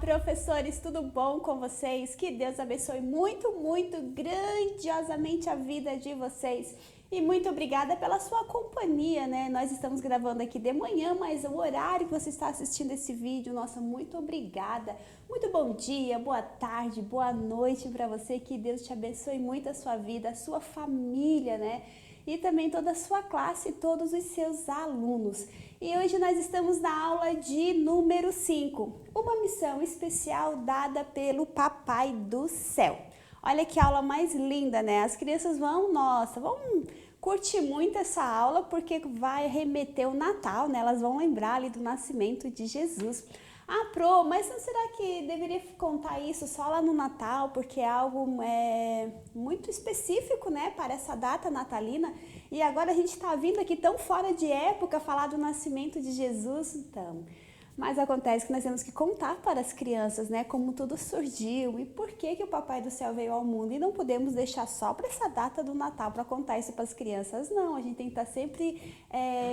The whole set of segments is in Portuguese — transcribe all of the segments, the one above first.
professores, tudo bom com vocês? Que Deus abençoe muito, muito, grandiosamente a vida de vocês. E muito obrigada pela sua companhia, né? Nós estamos gravando aqui de manhã, mas o horário que você está assistindo esse vídeo, nossa, muito obrigada. Muito bom dia, boa tarde, boa noite para você. Que Deus te abençoe muito a sua vida, a sua família, né? E também toda a sua classe e todos os seus alunos. E hoje nós estamos na aula de número 5, uma missão especial dada pelo Papai do Céu. Olha que aula mais linda, né? As crianças vão curtir muito essa aula porque vai remeter o Natal, né? Elas vão lembrar ali do nascimento de Jesus. Ah, Pro, mas será que deveria contar isso só lá no Natal, porque é algo muito específico, né, para essa data natalina? E agora a gente está vindo aqui tão fora de época falar do nascimento de Jesus, então. Mas acontece que nós temos que contar para as crianças, né, como tudo surgiu e por que o Papai do Céu veio ao mundo. E não podemos deixar só para essa data do Natal para contar isso para as crianças, não. A gente tem que estar sempre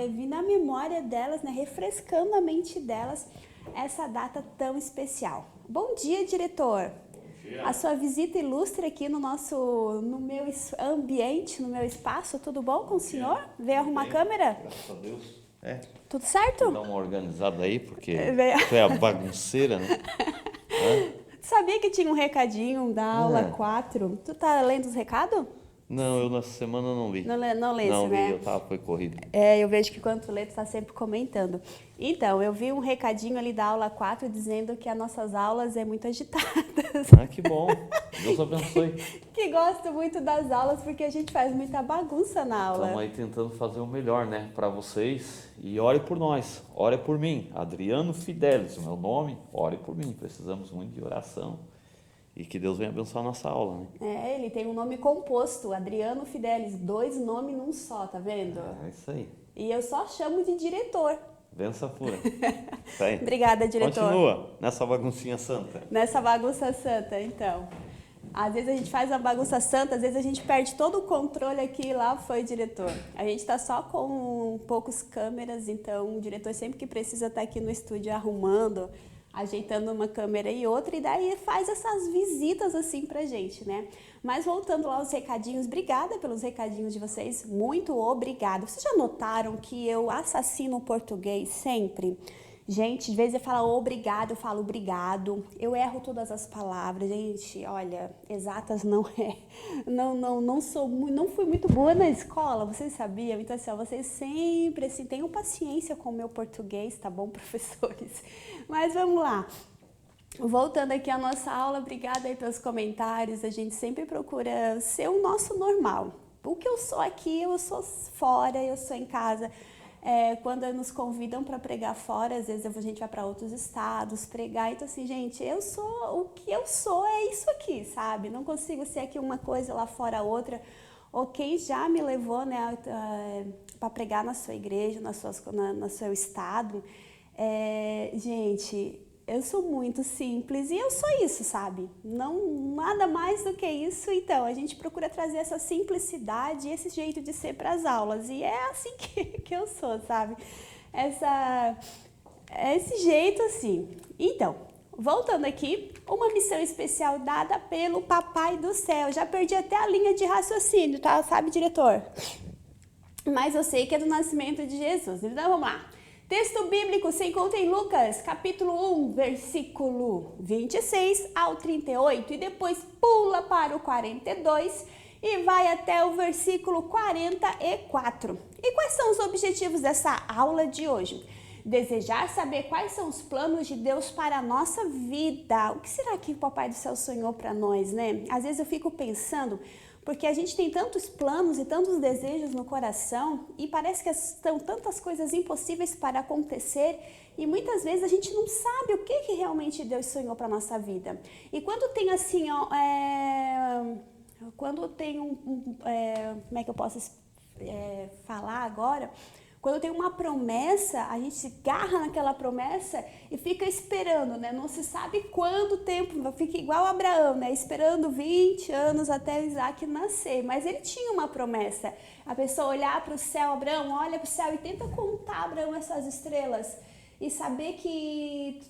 vindo na memória delas, né, refrescando a mente delas essa data tão especial. Bom dia, diretor. Bom dia. A sua visita ilustre aqui no meu ambiente, no meu espaço, tudo bom com o senhor? Veio arrumar a câmera? Graças a Deus. Tudo certo? Dá uma organizada aí, porque tu é a bagunceira, né? Sabia que tinha um recadinho da aula 4? Tu tá lendo os recados? Não, eu nessa semana não li. Não lê, não né? Li, foi corrido. Eu vejo que quando tu lê, tu tá sempre comentando. Então, eu vi um recadinho ali da aula 4 dizendo que as nossas aulas muito agitadas. Ah, que bom. Deus abençoe. Que gosto muito das aulas porque a gente faz muita bagunça na aula. Estamos aí tentando fazer o melhor, né, para vocês. E ore por nós, ore por mim. Adriano Fidelis, o meu nome, ore por mim. Precisamos muito de oração. E que Deus venha abençoar a nossa aula, né? Ele tem um nome composto, Adriano Fidelis, 2 nomes num só, tá vendo? É isso aí. E eu só chamo de diretor. Benção pura. Isso aí. Obrigada, diretor. Continua nessa baguncinha santa. Nessa bagunça santa, então. Às vezes a gente faz a bagunça santa, às vezes a gente perde todo o controle aqui, lá foi diretor. A gente tá só com poucos câmeras, então o diretor sempre que precisa estar aqui no estúdio arrumando, ajeitando uma câmera e outra, e daí faz essas visitas assim pra gente, né? Mas voltando lá aos recadinhos, obrigada pelos recadinhos de vocês, muito obrigada. Vocês já notaram que eu assassino o português sempre? Gente, de vez eu falo obrigado, eu falo obrigado, eu erro todas as palavras, gente, olha, exatas não é, não fui muito boa na escola, vocês sabiam? Então assim, vocês sempre assim, tenham paciência com o meu português, tá bom, professores? Mas vamos lá. Voltando aqui à nossa aula, obrigada aí pelos comentários, a gente sempre procura ser o nosso normal. O que eu sou aqui, eu sou fora, eu sou em casa. Quando nos convidam para pregar fora, às vezes a gente vai para outros estados pregar, então assim, gente, o que eu sou é isso aqui, sabe? Não consigo ser aqui uma coisa, lá fora outra. Ou quem já me levou, né, para pregar na sua igreja, no seu estado, gente, eu sou muito simples e eu sou isso, sabe? Não, nada mais do que isso. Então, a gente procura trazer essa simplicidade, esse jeito de ser para as aulas. E é assim que eu sou, sabe? Esse jeito assim. Então, voltando aqui, uma missão especial dada pelo Papai do Céu. Já perdi até a linha de raciocínio, tá? Sabe, diretor? Mas eu sei que é do nascimento de Jesus. Então, vamos lá. Texto bíblico se encontra em Lucas, capítulo 1, versículo 26 ao 38, e depois pula para o 42 e vai até o versículo 44. E quais são os objetivos dessa aula de hoje? Desejar saber quais são os planos de Deus para a nossa vida. O que será que o Papai do Céu sonhou para nós, né? Às vezes eu fico pensando, porque a gente tem tantos planos e tantos desejos no coração e parece que estão tantas coisas impossíveis para acontecer e muitas vezes a gente não sabe o que realmente Deus sonhou para a nossa vida. E quando tem assim, quando tem como é que eu posso falar agora? Quando tem uma promessa, a gente se agarra naquela promessa e fica esperando, né? Não se sabe quanto tempo, fica igual Abraão, né? Esperando 20 anos até Isaac nascer. Mas ele tinha uma promessa. A pessoa olhar para o céu, Abraão, olha para o céu e tenta contar, Abraão, essas estrelas. e saber que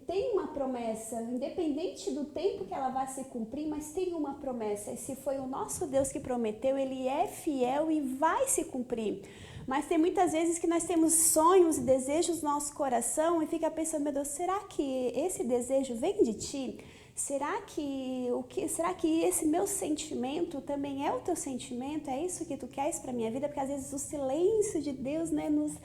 tem uma promessa, independente do tempo que ela vai se cumprir, mas tem uma promessa. E se foi o nosso Deus que prometeu, Ele é fiel e vai se cumprir. Mas tem muitas vezes que nós temos sonhos e desejos no nosso coração e fica pensando, meu Deus, será que esse desejo vem de Ti? Será que esse meu sentimento também é o teu sentimento? É isso que Tu queres para minha vida? Porque às vezes o silêncio de Deus, né, nos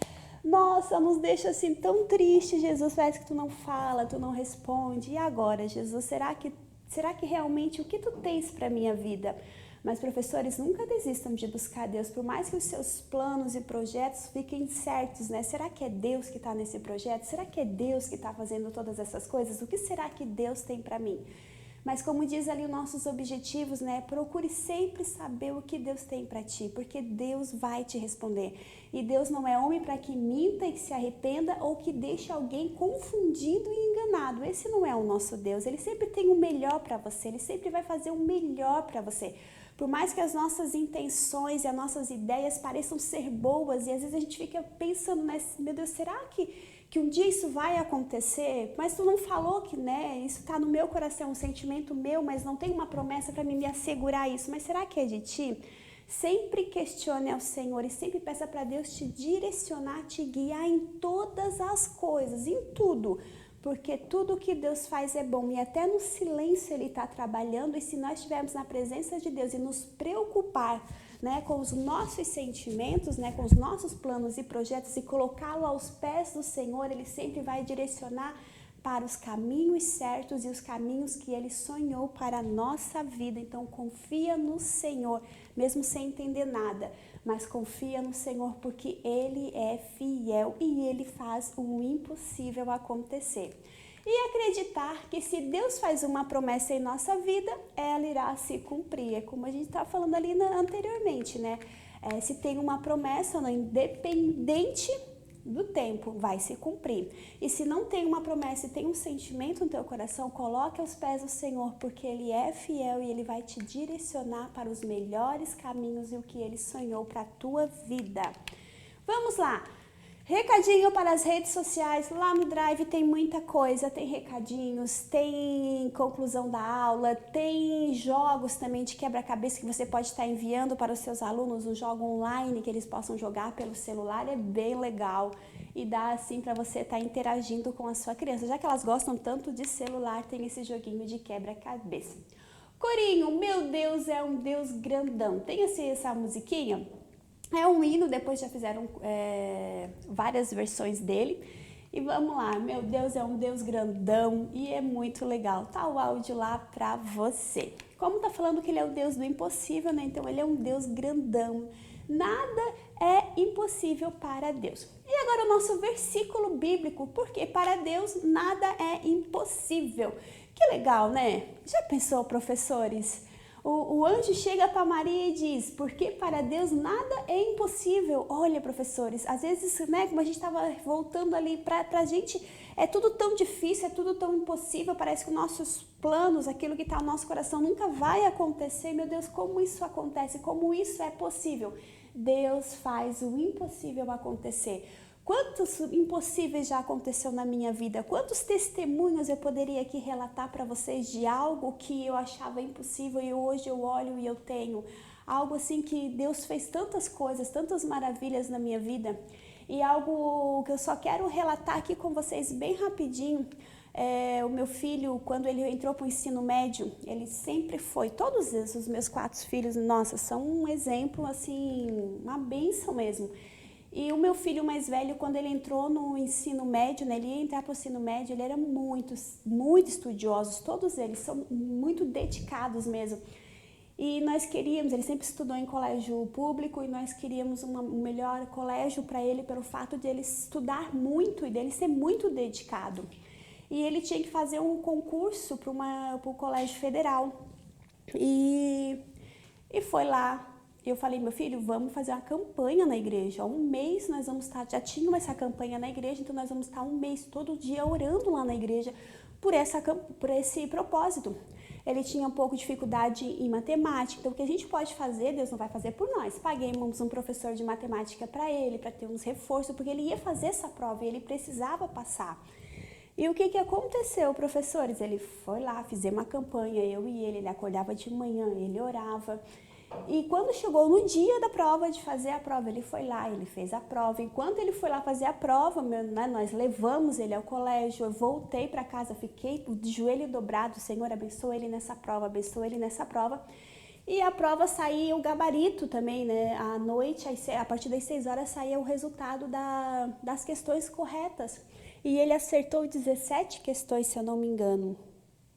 deixa assim tão triste, Jesus, parece que Tu não fala, Tu não responde. E agora, Jesus, será que realmente o que Tu tens para minha vida? Mas, professores, nunca desistam de buscar Deus, por mais que os seus planos e projetos fiquem incertos, né? Será que é Deus que está nesse projeto? Será que é Deus que está fazendo todas essas coisas? O que será que Deus tem para mim? Mas como diz ali os nossos objetivos, né? Procure sempre saber o que Deus tem para ti, porque Deus vai te responder. E Deus não é homem para que minta e que se arrependa ou que deixe alguém confundido e enganado. Esse não é o nosso Deus. Ele sempre tem o melhor para você, Ele sempre vai fazer o melhor para você. Por mais que as nossas intenções e as nossas ideias pareçam ser boas e às vezes a gente fica pensando, meu Deus, será que um dia isso vai acontecer? Mas Tu não falou que, né, isso está no meu coração, um sentimento meu, mas não tem uma promessa para me assegurar isso. Mas será que é de Ti? Sempre questione ao Senhor e sempre peça para Deus te direcionar, te guiar em todas as coisas, em tudo. Porque tudo que Deus faz é bom e até no silêncio Ele está trabalhando. E se nós estivermos na presença de Deus e nos preocupar, né, com os nossos sentimentos, né, com os nossos planos e projetos e colocá-lo aos pés do Senhor, Ele sempre vai direcionar para os caminhos certos e os caminhos que Ele sonhou para a nossa vida. Então confia no Senhor, mesmo sem entender nada, mas confia no Senhor porque Ele é fiel e Ele faz o impossível acontecer. E acreditar que se Deus faz uma promessa em nossa vida, ela irá se cumprir. É como a gente estava falando ali anteriormente, né? Se tem uma promessa, não, independente do tempo, vai se cumprir. E se não tem uma promessa e tem um sentimento no teu coração, coloque aos pés do Senhor, porque Ele é fiel e Ele vai te direcionar para os melhores caminhos e o que Ele sonhou para a tua vida. Vamos lá! Recadinho para as redes sociais, lá no Drive tem muita coisa, tem recadinhos, tem conclusão da aula, tem jogos também de quebra-cabeça que você pode estar enviando para os seus alunos, um jogo online que eles possam jogar pelo celular, é bem legal e dá assim para você estar interagindo com a sua criança, já que elas gostam tanto de celular, tem esse joguinho de quebra-cabeça. Corinho, meu Deus, é um Deus grandão, tem essa musiquinha? É um hino, depois já fizeram várias versões dele. E vamos lá, meu Deus é um Deus grandão e é muito legal. Tá o áudio lá pra você. Como tá falando que Ele é o Deus do impossível, né? Então Ele é um Deus grandão. Nada é impossível para Deus. E agora o nosso versículo bíblico, porque para Deus nada é impossível. Que legal, né? Já pensou, professores? O anjo chega para Maria e diz, porque para Deus nada é impossível. Olha, professores, às vezes, né, como a gente estava voltando ali, para a gente é tudo tão difícil, é tudo tão impossível, parece que os nossos planos, aquilo que está no nosso coração nunca vai acontecer. Meu Deus, como isso acontece? Como isso é possível? Deus faz o impossível acontecer. Quantos impossíveis já aconteceu na minha vida? Quantos testemunhos eu poderia aqui relatar para vocês de algo que eu achava impossível e hoje eu olho e eu tenho? Algo assim que Deus fez tantas coisas, tantas maravilhas na minha vida. E algo que eu só quero relatar aqui com vocês bem rapidinho. O meu filho, quando ele entrou para o ensino médio, ele sempre foi, todos os meus 4 filhos, nossa, são um exemplo, assim, uma bênção mesmo. E o meu filho mais velho, quando ele entrou no ensino médio, né, ele ia entrar para o ensino médio, ele era muito estudioso, todos eles são muito dedicados mesmo. E nós queríamos, ele sempre estudou em colégio público e nós queríamos um melhor colégio para ele pelo fato de ele estudar muito e dele ser muito dedicado. E ele tinha que fazer um concurso para o colégio federal. E foi lá. Eu falei, meu filho, vamos fazer uma campanha na igreja. Um mês nós vamos estar, já tinha essa campanha na igreja, então nós vamos estar um mês todo dia orando lá na igreja por esse propósito. ele tinha um pouco de dificuldade em matemática. Então, o que a gente pode fazer, Deus não vai fazer por nós. Paguemos um professor de matemática para ele, para ter uns reforços, porque ele ia fazer essa prova e ele precisava passar. E o que aconteceu, professores? Ele foi lá, fizemos uma campanha, eu e ele acordava de manhã, ele orava. E quando chegou no dia da prova, de fazer a prova, ele foi lá, ele fez a prova. Enquanto ele foi lá fazer a prova, nós levamos ele ao colégio, eu voltei para casa, fiquei de joelho dobrado, Senhor, abençoa ele nessa prova, abençoa ele nessa prova. E a prova saía o gabarito também, né? À noite, a partir das 6 horas, saía o resultado das questões corretas. E ele acertou 17 questões, se eu não me engano.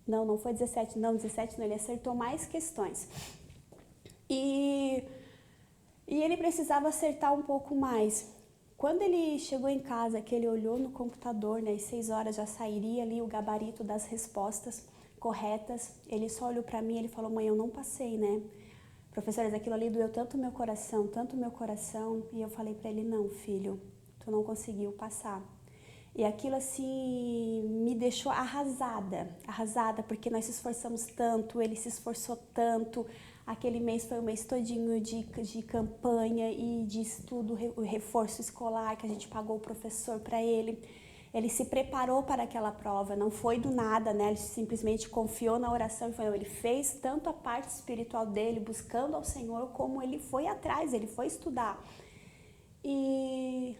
Não foi 17, não, 17 não, ele acertou mais questões. E ele precisava acertar um pouco mais. Quando ele chegou em casa, que ele olhou no computador, né, às 6 horas já sairia ali o gabarito das respostas corretas, ele só olhou para mim e ele falou, mãe, eu não passei, né? Professores, aquilo ali doeu tanto meu coração. E eu falei para ele, não, filho, tu não conseguiu passar. E aquilo assim me deixou arrasada, porque nós se esforçamos tanto, ele se esforçou tanto. Aquele mês foi um mês todinho de campanha e de estudo, o reforço escolar que a gente pagou o professor para ele. Ele se preparou para aquela prova, não foi do nada, né? Ele simplesmente confiou na oração e foi, não, ele fez tanto a parte espiritual dele, buscando ao Senhor, como ele foi atrás, ele foi estudar. E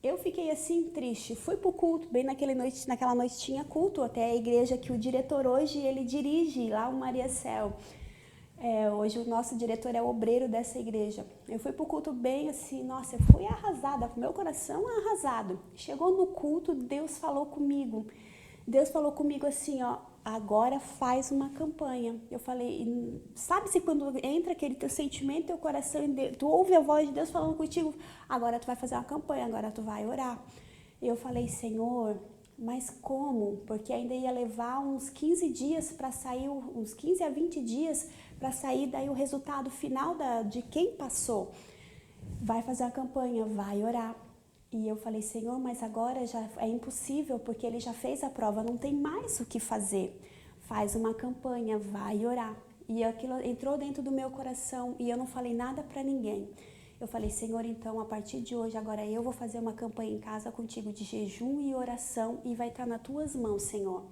eu fiquei assim triste, fui pro culto, bem naquela noite tinha culto, até a igreja que o diretor hoje, ele dirige lá o Maria Céu. Hoje o nosso diretor é o obreiro dessa igreja. Eu fui pro culto bem assim, nossa, eu fui arrasada, meu coração arrasado. Chegou no culto, Deus falou comigo assim, ó, agora faz uma campanha. Eu falei, sabe-se quando entra aquele teu sentimento, teu coração, tu ouve a voz de Deus falando contigo, agora tu vai fazer uma campanha, agora tu vai orar. Eu falei, Senhor, mas como? Porque ainda ia levar uns 15 dias para sair, uns 15 a 20 dias para sair daí o resultado final de quem passou. Vai fazer a campanha, vai orar. E eu falei, Senhor, mas agora já é impossível, porque ele já fez a prova, não tem mais o que fazer. Faz uma campanha, vai orar. E aquilo entrou dentro do meu coração e eu não falei nada para ninguém. Eu falei, Senhor, então, a partir de hoje, agora eu vou fazer uma campanha em casa contigo de jejum e oração e vai estar nas tuas mãos, Senhor.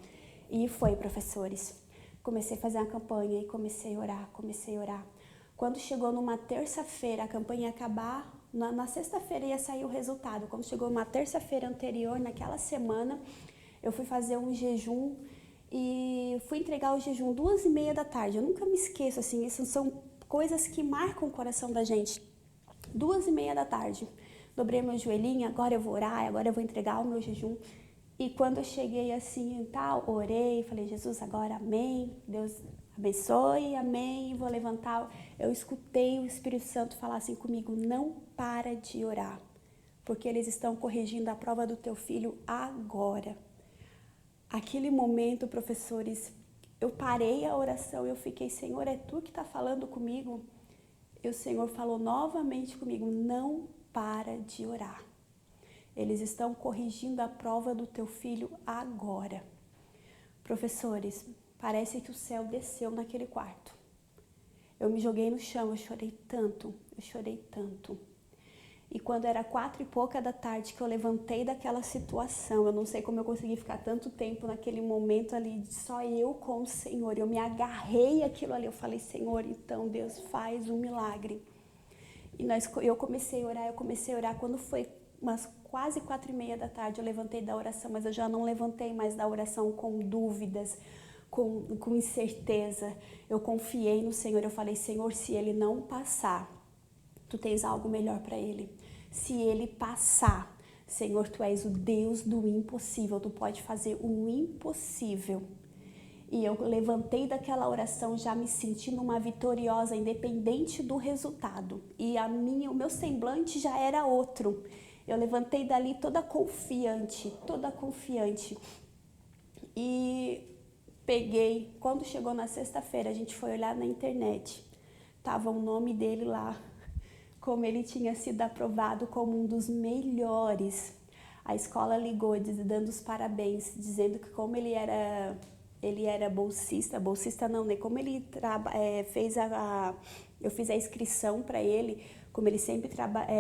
E foi, professores. Comecei a fazer a campanha e comecei a orar. Quando chegou numa terça-feira, a campanha ia acabar, na sexta-feira ia sair o resultado. Quando chegou uma terça-feira anterior, naquela semana, eu fui fazer um jejum e fui entregar o jejum 2h30 da tarde. Eu nunca me esqueço, assim, isso são coisas que marcam o coração da gente. 2h30 da tarde. Dobrei meu joelhinho, agora eu vou orar, agora eu vou entregar o meu jejum. E quando eu cheguei assim, tal, orei, falei, Jesus, agora amém, Deus abençoe, amém, vou levantar. Eu escutei o Espírito Santo falar assim comigo, não para de orar, porque eles estão corrigindo a prova do teu filho agora. Aquele momento, professores, eu parei a oração, eu fiquei, Senhor, é tu que está falando comigo? E o Senhor falou novamente comigo, não para de orar. Eles estão corrigindo a prova do teu filho agora. Professores, parece que o céu desceu naquele quarto. Eu me joguei no chão, eu chorei tanto. E quando era 4 e pouca da tarde que eu levantei daquela situação, eu não sei como eu consegui ficar tanto tempo naquele momento ali, só eu com o Senhor. Eu me agarrei àquilo ali, eu falei, Senhor, então Deus faz um milagre. E eu comecei a orar, quando foi umas quase 4h30 da tarde, eu levantei da oração, mas eu já não levantei mais da oração com dúvidas, com incerteza. Eu confiei no Senhor, eu falei, Senhor, se ele não passar, tu tens algo melhor para ele. Se ele passar, Senhor, tu és o Deus do impossível, tu pode fazer o impossível. E eu levantei daquela oração já me sentindo uma vitoriosa, independente do resultado. E o meu semblante já era outro. Eu levantei dali toda confiante. E peguei, quando chegou na sexta-feira, a gente foi olhar na internet. Tava o nome dele lá, como ele tinha sido aprovado como um dos melhores. A escola ligou dando os parabéns, dizendo que como ele era ele era bolsista não, né? Como ele eu fiz a inscrição para ele, como ele sempre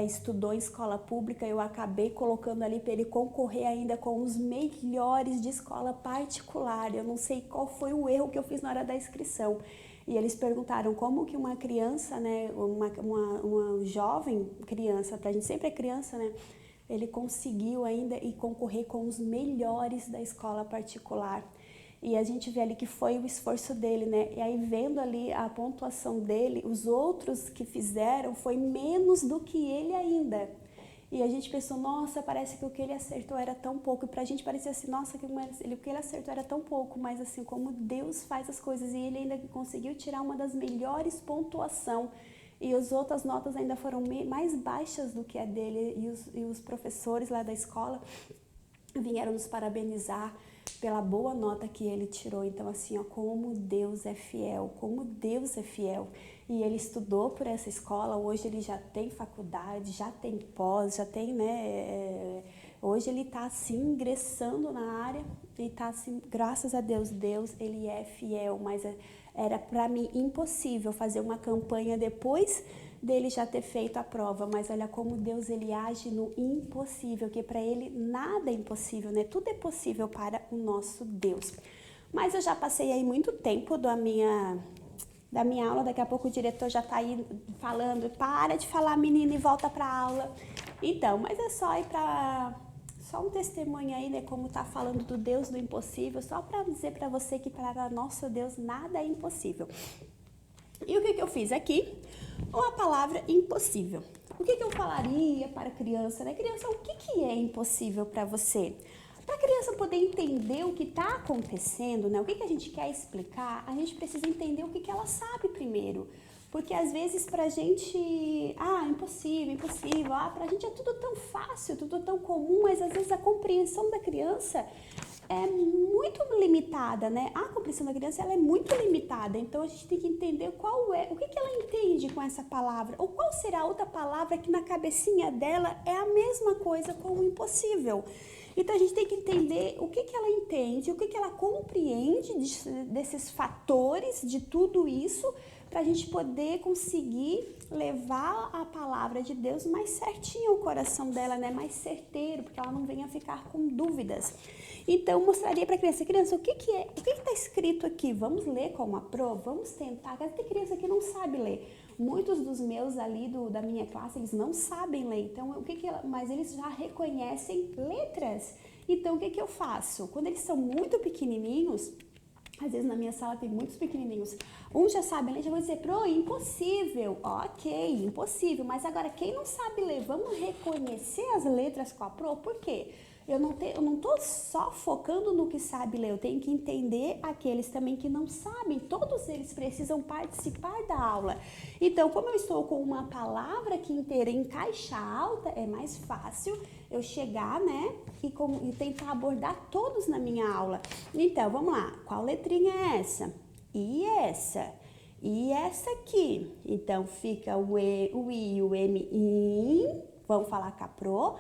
estudou em escola pública, eu acabei colocando ali para ele concorrer ainda com os melhores de escola particular. Eu não sei qual foi o erro que eu fiz na hora da inscrição. E eles perguntaram como que uma criança, né, uma jovem criança, pra gente sempre é criança, né, ele conseguiu ainda ir concorrer com os melhores da escola particular. E a gente vê ali que foi o esforço dele, né? E aí vendo ali a pontuação dele, os outros que fizeram foi menos do que ele ainda. E a gente pensou, nossa, parece que o que ele acertou era tão pouco. E pra gente parecia assim, nossa, o que ele acertou era tão pouco. Mas assim, como Deus faz as coisas. E ele ainda conseguiu tirar uma das melhores pontuações. E as outras notas ainda foram mais baixas do que a dele. E os professores lá da escola vieram nos parabenizar pela boa nota que ele tirou. Então assim, ó, como Deus é fiel, como Deus é fiel. E ele estudou por essa escola, hoje ele já tem faculdade, já tem pós, já tem, né, hoje ele está assim, ingressando na área e está assim, graças a Deus, ele é fiel, mas era para mim impossível fazer uma campanha depois dele já ter feito a prova, mas olha como Deus ele age no impossível, que para ele nada é impossível, né? Tudo é possível para o nosso Deus. Mas eu já passei aí muito tempo da minha aula, daqui a pouco o diretor já está aí falando, para de falar menina e volta para a aula. Então, mas é só ir para só um testemunho aí, né, como tá falando do Deus do impossível, só para dizer para você que para nosso Deus nada é impossível. E o que eu fiz aqui? Uma palavra impossível. O que eu falaria para a criança, né? Criança, o que é impossível para você? Para a criança poder entender o que está acontecendo, né? O que a gente quer explicar, a gente precisa entender o que ela sabe primeiro. Porque às vezes pra gente, impossível, pra gente é tudo tão fácil, tudo tão comum, mas às vezes a compreensão da criança é muito limitada, né? A compreensão da criança ela é muito limitada, então a gente tem que entender o que ela entende com essa palavra, ou qual será outra palavra que na cabecinha dela é a mesma coisa com o impossível. Então a gente tem que entender o que ela entende, o que ela compreende desses fatores, de tudo isso, para a gente poder conseguir levar a palavra de Deus mais certinho ao coração dela, né? Mais certeiro, porque ela não venha ficar com dúvidas. Então, mostraria para a criança, o que está escrito aqui? Vamos ler com uma prova? Vamos tentar. Tem criança que não sabe ler. Muitos dos meus ali da minha classe, eles não sabem ler. Então, mas eles já reconhecem letras. Então, o que eu faço? Quando eles são muito pequenininhos, às vezes na minha sala tem muitos pequenininhos. Uns já sabem ler, já vão dizer, impossível. Ok, impossível. Mas agora, quem não sabe ler, vamos reconhecer as letras com a Pro? Por quê? Eu não estou só focando no que sabe ler, eu tenho que entender aqueles também que não sabem. Todos eles precisam participar da aula. Então, como eu estou com uma palavra aqui inteira em caixa alta, é mais fácil eu chegar, né, e tentar abordar todos na minha aula. Então, vamos lá. Qual letrinha é essa? E essa? E essa aqui? Então, fica o E, o I e o M, in. Vamos falar com a Pro.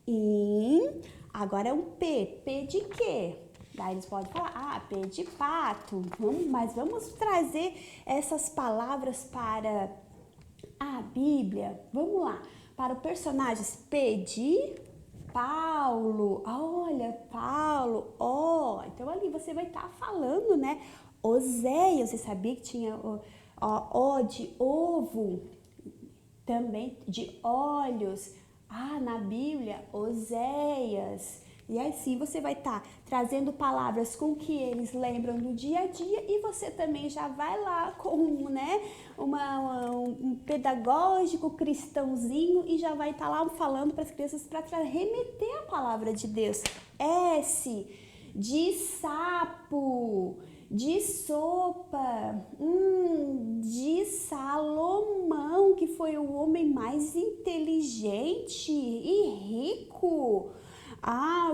In. Agora é um P. P de quê? Daí eles podem falar, P de pato. Mas vamos trazer essas palavras para a Bíblia. Vamos lá. Para o personagem P de Paulo. Olha, Paulo. Então ali você vai estar falando, né? Oséias, você sabia que tinha O de ovo, também de olhos. Na Bíblia, Oséias. E assim você vai estar trazendo palavras com que eles lembram do dia a dia e você também já vai lá com, né, um pedagógico cristãozinho e já vai estar lá falando para as crianças para remeter a palavra de Deus. S de sapo, de sopa, de Salomão, que foi o homem mais inteligente e rico.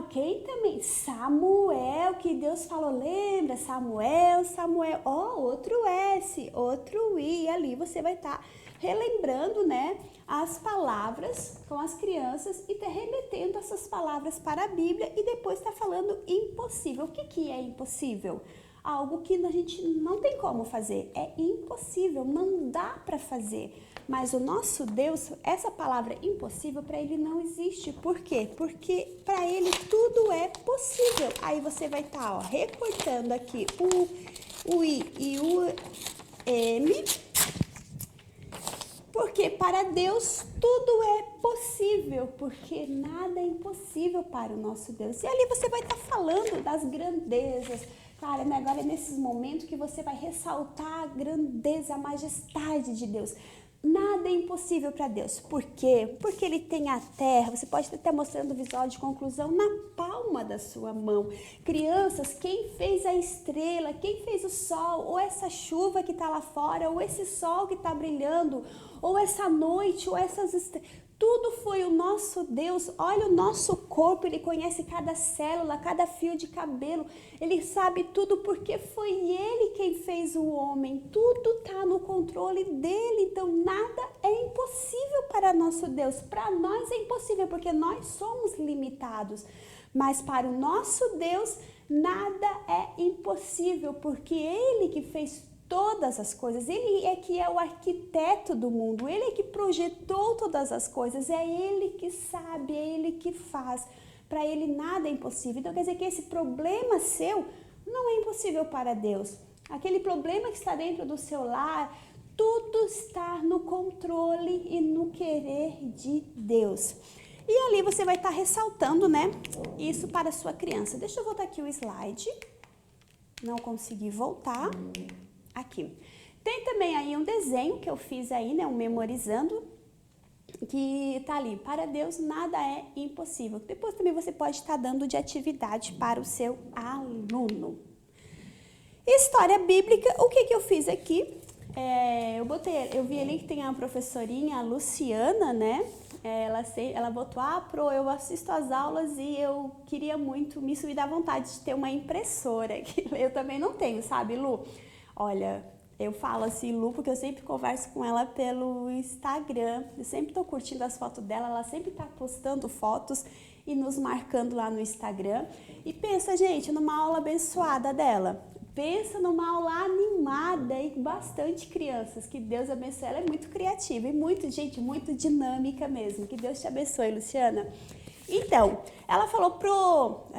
Quem também? Samuel, que Deus falou, lembra? Samuel, outro S, outro I, e ali você vai estar relembrando, né, as palavras com as crianças e remetendo essas palavras para a Bíblia e depois está falando impossível. O que é impossível? algo que a gente não tem como fazer, é impossível, não dá para fazer. Mas o nosso Deus, essa palavra impossível para ele não existe. Por quê? Porque para ele tudo é possível. Aí você vai estar recortando aqui o I e o M, porque para Deus tudo é possível, porque nada é impossível para o nosso Deus. E ali você vai estar falando das grandezas. Cara, né? Agora é nesses momentos que você vai ressaltar a grandeza, a majestade de Deus. Nada é impossível para Deus. Por quê? Porque Ele tem a terra. Você pode estar até mostrando o visual de conclusão na palma da sua mão. Crianças, quem fez a estrela? Quem fez o sol? Ou essa chuva que está lá fora? Ou esse sol que está brilhando? Ou essa noite? Ou essas estrelas? Tudo foi o nosso Deus. Olha o nosso corpo, Ele conhece cada célula, cada fio de cabelo. Ele sabe tudo porque foi Ele quem fez o homem. Tudo está no controle dEle. Então, nada é impossível para nosso Deus. Para nós é impossível porque nós somos limitados. Mas para o nosso Deus, nada é impossível porque Ele que fez todas as coisas, Ele é que é o arquiteto do mundo, Ele é que projetou todas as coisas, é Ele que sabe, é Ele que faz. Para Ele nada é impossível. Então quer dizer que esse problema seu não é impossível para Deus. Aquele problema que está dentro do seu lar, tudo está no controle e no querer de Deus. E ali você vai estar ressaltando, né, isso para a sua criança. Deixa eu voltar aqui o slide. Não consegui voltar. Aqui. Tem também aí um desenho que eu fiz aí, né, um memorizando, que tá ali, para Deus nada é impossível. Depois também você pode estar dando de atividade para o seu aluno. História bíblica, o que eu fiz aqui? Eu vi ali que tem a professorinha a Luciana, né? Ela botou, eu assisto às aulas e eu queria muito, isso me dá vontade de ter uma impressora. Eu também não tenho, sabe, Lu? Olha, eu falo assim, Lu, porque eu sempre converso com ela pelo Instagram. Eu sempre tô curtindo as fotos dela, ela sempre tá postando fotos e nos marcando lá no Instagram. E pensa, gente, numa aula abençoada dela. Pensa numa aula animada e bastante crianças. Que Deus abençoe. Ela é muito criativa e muito dinâmica mesmo. Que Deus te abençoe, Luciana. Então, ela falou,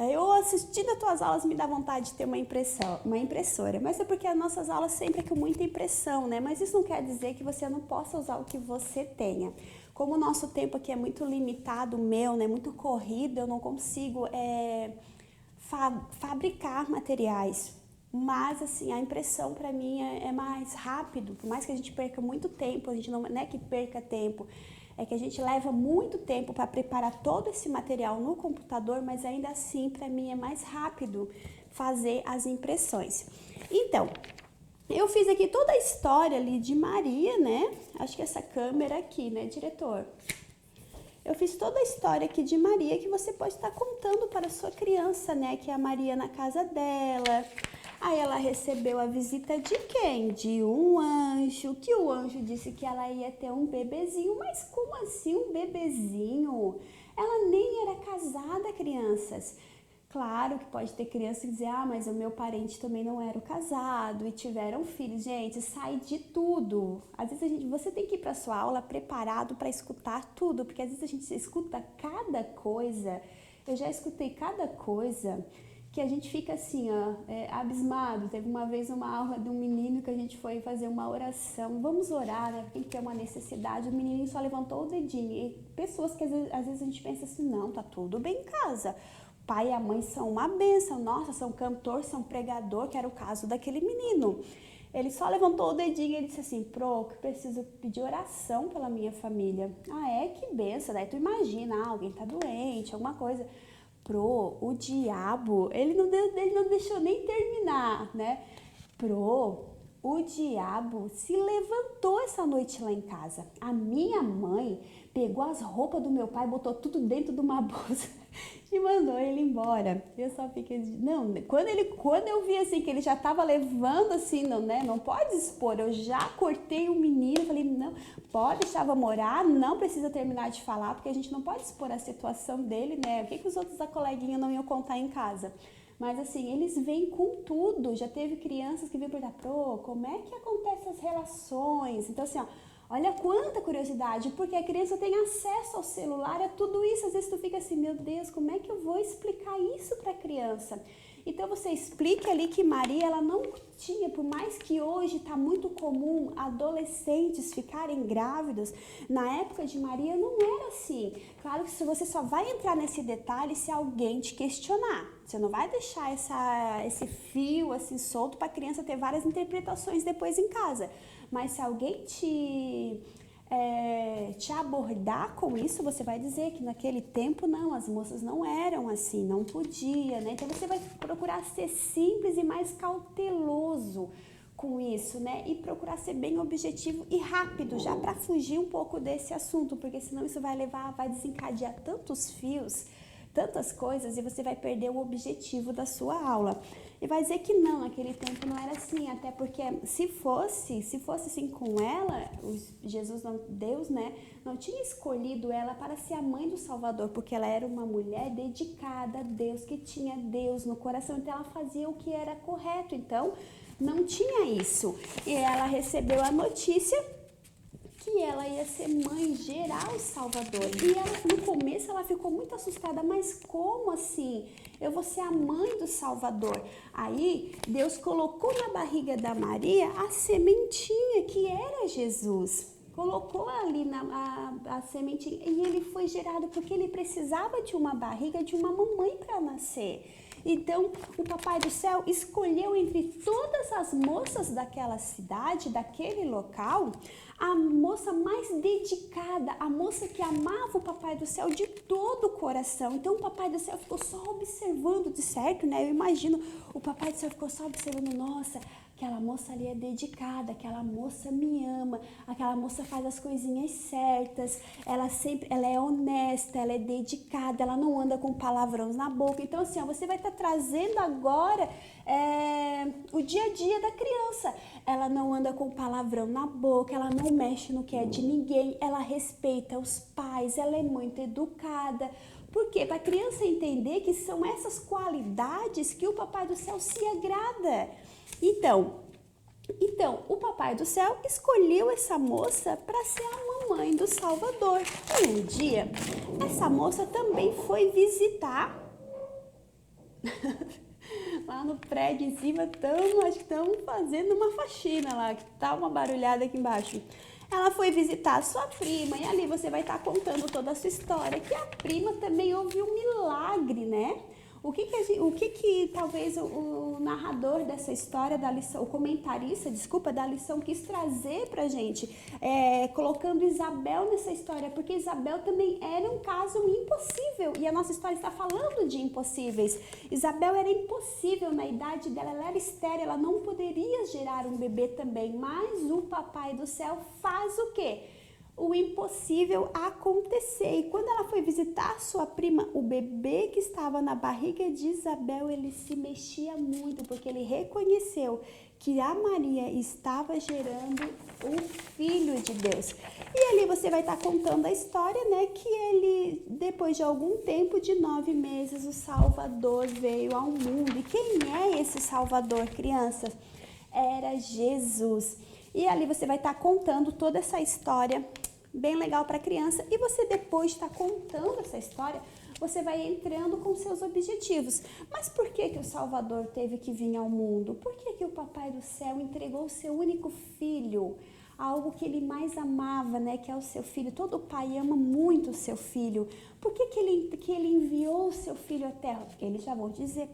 eu assistindo as tuas aulas me dá vontade de ter uma impressora, mas é porque as nossas aulas sempre é com muita impressão, né? Mas isso não quer dizer que você não possa usar o que você tenha. Como o nosso tempo aqui é muito limitado, né? Muito corrido, eu não consigo fabricar materiais. Mas, assim, a impressão para mim é mais rápido, por mais que a gente perca muito tempo, a gente não é que perca tempo, é que a gente leva muito tempo para preparar todo esse material no computador, mas ainda assim, para mim, é mais rápido fazer as impressões. Então, eu fiz aqui toda a história ali de Maria, né? Acho que essa câmera aqui, né, diretor? Eu fiz toda a história aqui de Maria que você pode estar contando para a sua criança, né? Que é a Maria na casa dela. Aí ela recebeu a visita de quem? De um anjo, que o anjo disse que ela ia ter um bebezinho. Mas como assim um bebezinho? Ela nem era casada, crianças. Claro que pode ter criança que dizer, mas o meu parente também não era casado e tiveram filhos. Gente, sai de tudo. Às vezes você tem que ir para sua aula preparado para escutar tudo, porque às vezes a gente escuta cada coisa. Eu já escutei cada coisa que a gente fica assim, abismado. Teve uma vez uma aula de um menino que a gente foi fazer uma oração. Vamos orar, né? Quem tem uma necessidade. O menininho só levantou o dedinho. E pessoas que às vezes a gente pensa assim, não, tá tudo bem em casa. O pai e a mãe são uma bênção. Nossa, são cantor, são pregador, que era o caso daquele menino. Ele só levantou o dedinho e ele disse assim, que preciso pedir oração pela minha família. Que bênção. Daí tu imagina, alguém tá doente, alguma coisa. O diabo, ele não deixou nem terminar, né? O diabo se levantou essa noite lá em casa. A minha mãe pegou as roupas do meu pai, botou tudo dentro de uma bolsa e mandou ele embora. Eu só fiquei, quando eu vi assim que ele já tava levando assim, não pode expor. Eu já cortei o menino, falei, não, pode deixar, vamos orar, não precisa terminar de falar, porque a gente não pode expor a situação dele, né? O que os outros coleguinhas não iam contar em casa? Mas assim, eles vêm com tudo. Já teve crianças que vêm perguntar, como é que acontecem as relações? Então assim, ó, olha quanta curiosidade, porque a criança tem acesso ao celular, a tudo isso. Às vezes tu fica assim, meu Deus, como é que eu vou explicar isso para a criança? Então você explica ali que Maria, ela não tinha, por mais que hoje está muito comum adolescentes ficarem grávidos, na época de Maria não era assim. Claro que se você só vai entrar nesse detalhe se alguém te questionar. Você não vai deixar esse fio assim solto para a criança ter várias interpretações depois em casa. Mas se alguém te abordar com isso, você vai dizer que naquele tempo não, as moças não eram assim, não podia, né? Então você vai procurar ser simples e mais cauteloso com isso, né? E procurar ser bem objetivo e rápido, já para fugir um pouco desse assunto, porque senão isso vai desencadear tantos fios, tantas coisas, e você vai perder o objetivo da sua aula. E vai dizer que não, naquele tempo não era assim, até porque se fosse assim com ela, Jesus, Deus, né, não tinha escolhido ela para ser a mãe do Salvador, porque ela era uma mulher dedicada a Deus, que tinha Deus no coração, então ela fazia o que era correto, então não tinha isso. E ela recebeu a notícia que ela ia ser mãe geral Salvador. E ela, no começo ela ficou muito assustada, mas como assim? Eu vou ser a mãe do Salvador. Aí Deus colocou na barriga da Maria a sementinha que era Jesus. Colocou ali a sementinha e ele foi gerado porque ele precisava de uma barriga, de uma mamãe para nascer. Então, o Papai do Céu escolheu entre todas as moças daquela cidade, daquele local, a moça mais dedicada, a moça que amava o Papai do Céu de todo o coração. Então, o Papai do Céu ficou só observando, de certo, né? Eu imagino, o Papai do Céu ficou só observando, nossa, aquela moça ali é dedicada, aquela moça me ama, aquela moça faz as coisinhas certas, ela é honesta, ela é dedicada, ela não anda com palavrões na boca. Então assim, ó, você vai estar trazendo agora o dia a dia da criança. Ela não anda com palavrão na boca, ela não mexe no que é de ninguém, ela respeita os pais, ela é muito educada. Por quê? Para a criança entender que são essas qualidades que o Papai do Céu se agrada. Então, o Papai do Céu escolheu essa moça para ser a mamãe do Salvador. E um dia, essa moça também foi visitar lá no prédio em cima, acho que estão fazendo uma faxina lá, que tá uma barulhada aqui embaixo. Ela foi visitar a sua prima e ali você vai estar contando toda a sua história, que a prima também houve um milagre, né? O que talvez o narrador dessa história, da lição, o comentarista, da lição, quis trazer pra gente, colocando Isabel nessa história, porque Isabel também era um caso impossível, e a nossa história está falando de impossíveis. Isabel era impossível na idade dela, ela era estéril, ela não poderia gerar um bebê também, mas o Papai do Céu faz o quê? O impossível acontecer. E quando ela foi visitar sua prima, o bebê que estava na barriga de Isabel, ele se mexia muito, porque ele reconheceu que a Maria estava gerando o Filho de Deus. E ali você vai estar contando a história, né, que ele, depois de algum tempo, de 9 meses, o Salvador veio ao mundo. E quem é esse Salvador, crianças? Era Jesus. E ali você vai estar contando toda essa história bem legal para a criança. E você, depois de estar contando essa história, você vai entrando com seus objetivos. Mas por que o Salvador teve que vir ao mundo? Por que o Papai do Céu entregou o seu único filho? Algo que ele mais amava, né? Que é o seu filho. Todo pai ama muito o seu filho. Por que ele enviou o seu filho à terra? Porque eles já vão dizer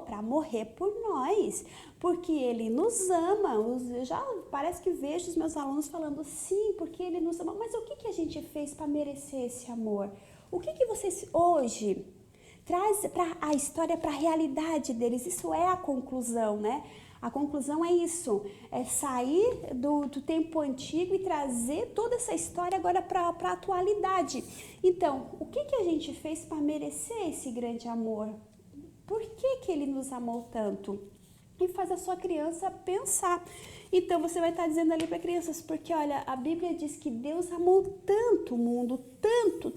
para morrer por nós, porque ele nos ama. Eu já parece que vejo os meus alunos falando, sim, porque ele nos ama. Mas o que a gente fez para merecer esse amor? O que vocês hoje traz para a história, para a realidade deles? Isso é a conclusão, né? A conclusão é isso, é sair do tempo antigo e trazer toda essa história agora para a atualidade. Então, o que a gente fez para merecer esse grande amor? Por que ele nos amou tanto? E faz a sua criança pensar. Então, você vai estar dizendo ali para crianças, porque olha, a Bíblia diz que Deus amou tanto o mundo, tanto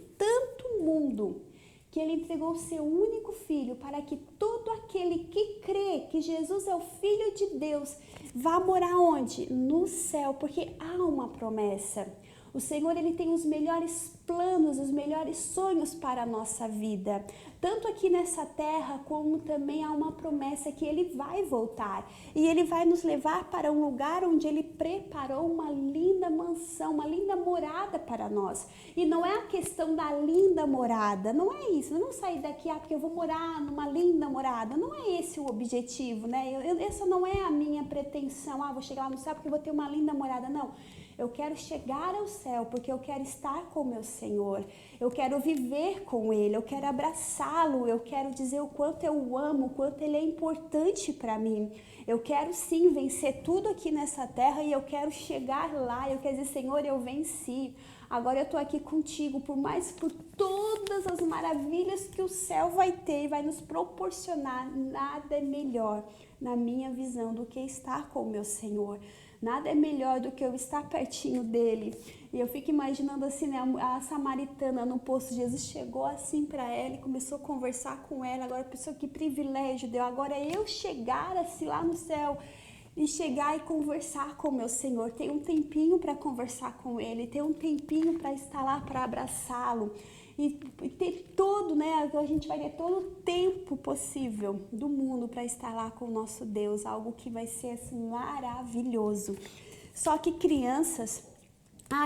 o mundo, que ele entregou o seu único filho para que todo aquele que crê que Jesus é o Filho de Deus vá morar onde? No céu, porque há uma promessa. O Senhor, ele tem os melhores planos, os melhores sonhos para a nossa vida. Tanto aqui nessa terra, como também há uma promessa que ele vai voltar. E ele vai nos levar para um lugar onde ele preparou uma linda mansão, uma linda morada para nós. E não é a questão da linda morada, não é isso. Eu não sair daqui, porque eu vou morar numa linda morada. Não é esse o objetivo, né? Essa não é a minha pretensão. Vou chegar lá no céu porque eu vou ter uma linda morada. Não. Eu quero chegar ao céu porque eu quero estar com o meu Senhor. Eu quero viver com Ele, eu quero abraçá-lo, eu quero dizer o quanto eu o amo, o quanto Ele é importante para mim. Eu quero sim vencer tudo aqui nessa terra e eu quero chegar lá. Eu quero dizer, Senhor, eu venci. Agora eu estou aqui contigo, por todas as maravilhas que o céu vai ter e vai nos proporcionar. Nada é melhor, na minha visão, do que estar com o meu Senhor. Nada é melhor do que eu estar pertinho dele. E eu fico imaginando assim, né? A samaritana no poço, Jesus chegou assim para ela e começou a conversar com ela. Agora, pessoa, que privilégio deu. Agora eu chegar assim lá no céu e chegar e conversar com o meu Senhor. Ter um tempinho para conversar com ele, ter um tempinho para estar lá, para abraçá-lo. E ter todo, né? A gente vai ter todo o tempo possível do mundo para estar lá com o nosso Deus, algo que vai ser assim maravilhoso. Só que crianças,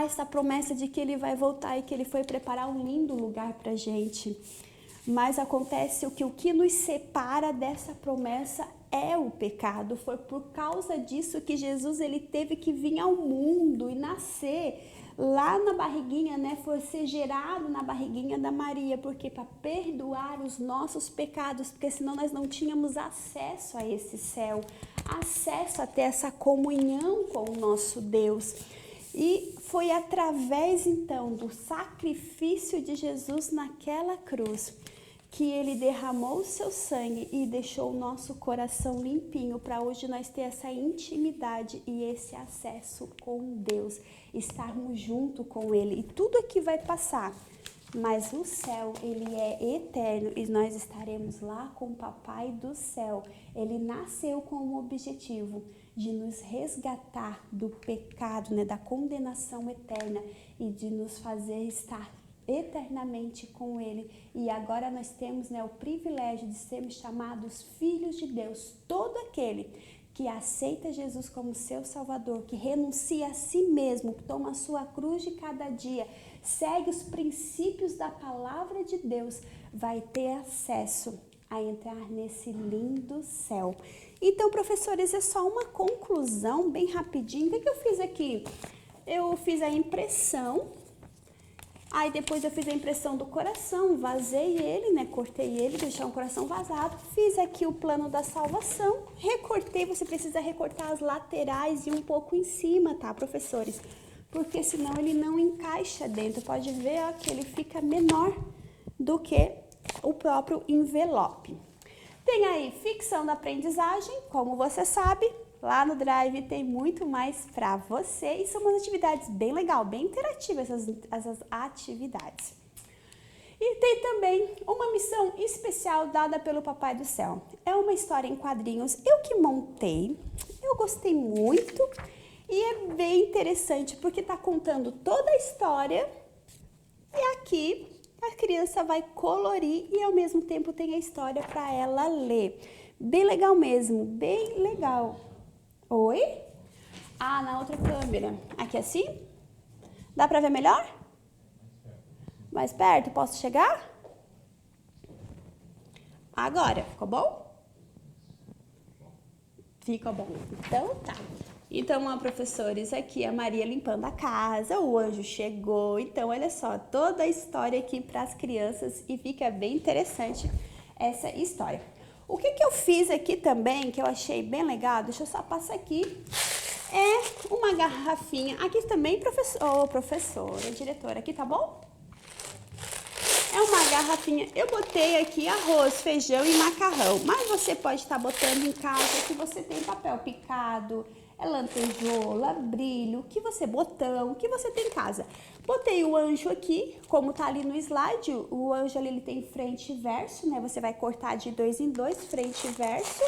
essa promessa de que ele vai voltar e que ele foi preparar um lindo lugar pra gente. Mas acontece que o que nos separa dessa promessa é o pecado. Foi por causa disso que Jesus ele teve que vir ao mundo e nascer lá na barriguinha, né? Foi ser gerado na barriguinha da Maria, porque para perdoar os nossos pecados, porque senão nós não tínhamos acesso a esse céu, acesso a ter essa comunhão com o nosso Deus. E foi através então do sacrifício de Jesus naquela cruz que ele derramou o seu sangue e deixou o nosso coração limpinho para hoje nós ter essa intimidade e esse acesso com Deus, estarmos junto com ele. E tudo aqui vai passar, mas o céu, ele é eterno e nós estaremos lá com o Papai do céu. Ele nasceu com o objetivo de nos resgatar do pecado, né, da condenação eterna e de nos fazer estar eternamente com ele. E agora nós temos, né, o privilégio de sermos chamados filhos de Deus. Todo aquele que aceita Jesus como seu Salvador, que renuncia a si mesmo, toma a sua cruz de cada dia, segue os princípios da palavra de Deus, vai ter acesso a entrar nesse lindo céu. Então, professores, é só uma conclusão bem rapidinho. O que eu fiz aqui? Eu fiz a impressão. Aí depois eu fiz a impressão do coração, vazei ele, né? Cortei ele, deixei um coração vazado. Fiz aqui o plano da salvação, recortei, você precisa recortar as laterais e um pouco em cima, tá, professores? Porque senão ele não encaixa dentro. Pode ver, ó, que ele fica menor do que o próprio envelope. Tem aí ficção da aprendizagem, como você sabe. Lá no Drive tem muito mais para você e são umas atividades bem legal, bem interativas essas atividades. E tem também uma missão especial dada pelo Papai do Céu. É uma história em quadrinhos, eu que montei, eu gostei muito e é bem interessante porque está contando toda a história e aqui a criança vai colorir e ao mesmo tempo tem a história para ela ler. Bem legal mesmo, bem legal. Oi? Na outra câmera. Aqui assim? Dá pra ver melhor? Mais perto. Posso chegar? Agora. Ficou bom? Ficou bom. Então tá. Então, professores, aqui a Maria limpando a casa, o anjo chegou. Então, olha só, toda a história aqui para as crianças e fica bem interessante essa história. O que eu fiz aqui também, que eu achei bem legal, deixa eu só passar aqui, é uma garrafinha. Aqui também, professora, diretora, aqui tá bom? É uma garrafinha, eu botei aqui arroz, feijão e macarrão, mas você pode estar botando em casa que você tem papel picado, lantejola, brilho, botão, o que você tem em casa. Botei o anjo aqui, como tá ali no slide, o anjo ali ele tem frente e verso, né? Você vai cortar de 2 em 2, frente e verso,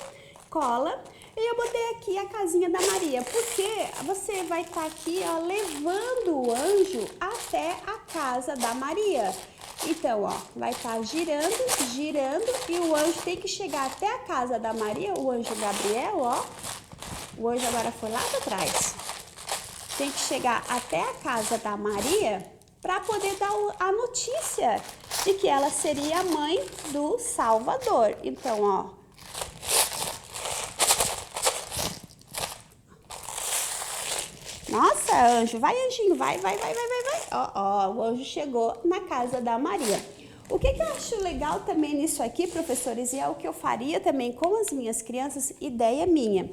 cola. E eu botei aqui a casinha da Maria, porque você vai estar aqui, ó, levando o anjo até a casa da Maria. Então, ó, vai estar girando, girando e o anjo tem que chegar até a casa da Maria, o anjo Gabriel, ó. O anjo agora foi lá atrás. Tem que chegar até a casa da Maria para poder dar a notícia de que ela seria a mãe do Salvador. Então, ó. Nossa, anjo, vai, anjinho, vai. Ó, o anjo chegou na casa da Maria. O que eu acho legal também nisso aqui, professores, e é o que eu faria também com as minhas crianças, ideia minha.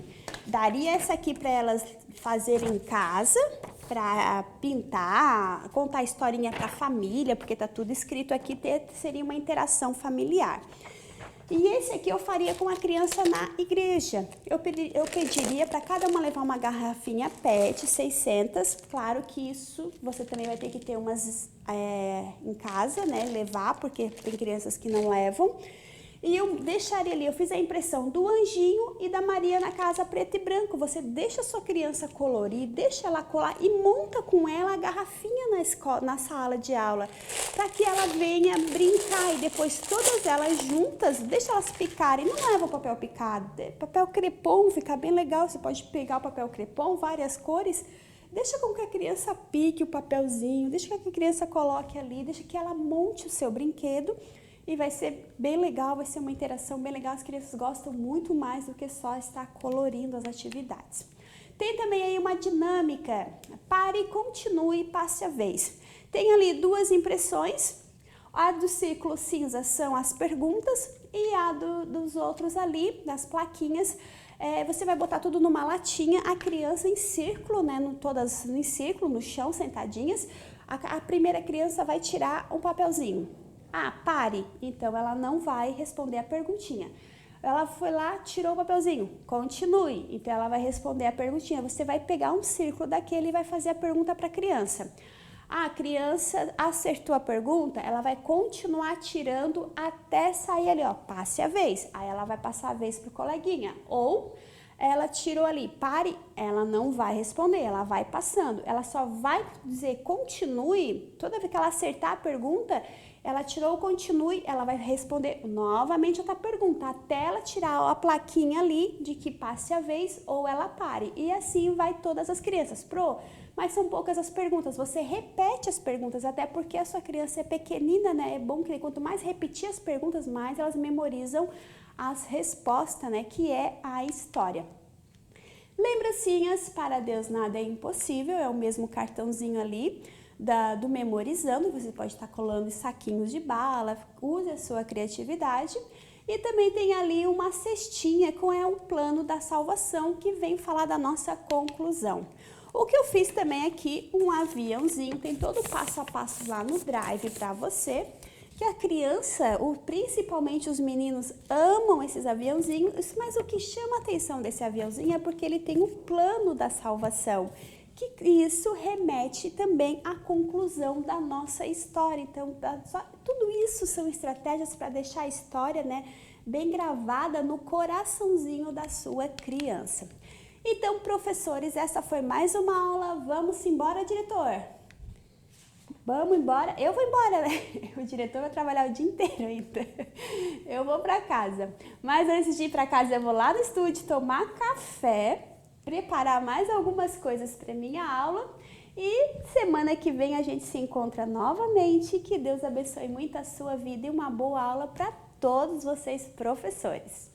Daria essa aqui para elas fazerem em casa, para pintar, contar historinha para a família, porque tá tudo escrito aqui, seria uma interação familiar. E esse aqui eu faria com a criança na igreja. Eu pediria para cada uma levar uma garrafinha PET 600. Claro que isso você também vai ter que ter umas em casa, né? Levar, porque tem crianças que não levam. E eu deixaria ali, eu fiz a impressão do anjinho e da Maria na casa preto e branco. Você deixa a sua criança colorir, deixa ela colar e monta com ela a garrafinha na sala de aula, para que ela venha brincar e depois todas elas juntas, deixa elas picarem. Não leva o papel picado, papel crepom, fica bem legal. Você pode pegar o papel crepom, várias cores. Deixa com que a criança pique o papelzinho, deixa que a criança coloque ali, deixa que ela monte o seu brinquedo. E vai ser bem legal, vai ser uma interação bem legal. As crianças gostam muito mais do que só estar colorindo as atividades. Tem também aí uma dinâmica, pare, continue, passe a vez. Tem ali duas impressões, a do círculo cinza são as perguntas e a dos outros ali, das plaquinhas, você vai botar tudo numa latinha, a criança em círculo, né, todas em círculo, no chão, sentadinhas. A primeira criança vai tirar um papelzinho. Ah, pare. Então, ela não vai responder a perguntinha. Ela foi lá, tirou o papelzinho. Continue. Então, ela vai responder a perguntinha. Você vai pegar um círculo daquele e vai fazer a pergunta para a criança. A criança acertou a pergunta, ela vai continuar tirando até sair ali, ó, passe a vez. Aí, ela vai passar a vez para o coleguinha. Ou ela tirou ali, pare, ela não vai responder, ela vai passando. Ela só vai dizer continue, toda vez que ela acertar a pergunta, ela tirou o continue, ela vai responder novamente outra pergunta, até ela tirar a plaquinha ali de que passe a vez ou ela pare. E assim vai todas as crianças. Mas são poucas as perguntas, você repete as perguntas, até porque a sua criança é pequenina, né? É bom que quanto mais repetir as perguntas, mais elas memorizam as respostas, né? Que é a história. Lembrancinhas, para Deus nada é impossível, é o mesmo cartãozinho ali do Memorizando, você pode estar colando saquinhos de bala, use a sua criatividade. E também tem ali uma cestinha com o plano da salvação, que vem falar da nossa conclusão. O que eu fiz também aqui, um aviãozinho, tem todo o passo a passo lá no Drive para você, que a criança, principalmente os meninos, amam esses aviãozinhos, mas o que chama a atenção desse aviãozinho é porque ele tem o plano da salvação, que isso remete também à conclusão da nossa história. Então, tudo isso são estratégias para deixar a história, né, bem gravada no coraçãozinho da sua criança. Então, professores, essa foi mais uma aula. Vamos embora, diretor? Vamos embora? Eu vou embora, né? O diretor vai trabalhar o dia inteiro ainda. Eu vou para casa. Mas antes de ir para casa, eu vou lá no estúdio tomar café, preparar mais algumas coisas para minha aula. E semana que vem a gente se encontra novamente. Que Deus abençoe muito a sua vida e uma boa aula para todos vocês, professores.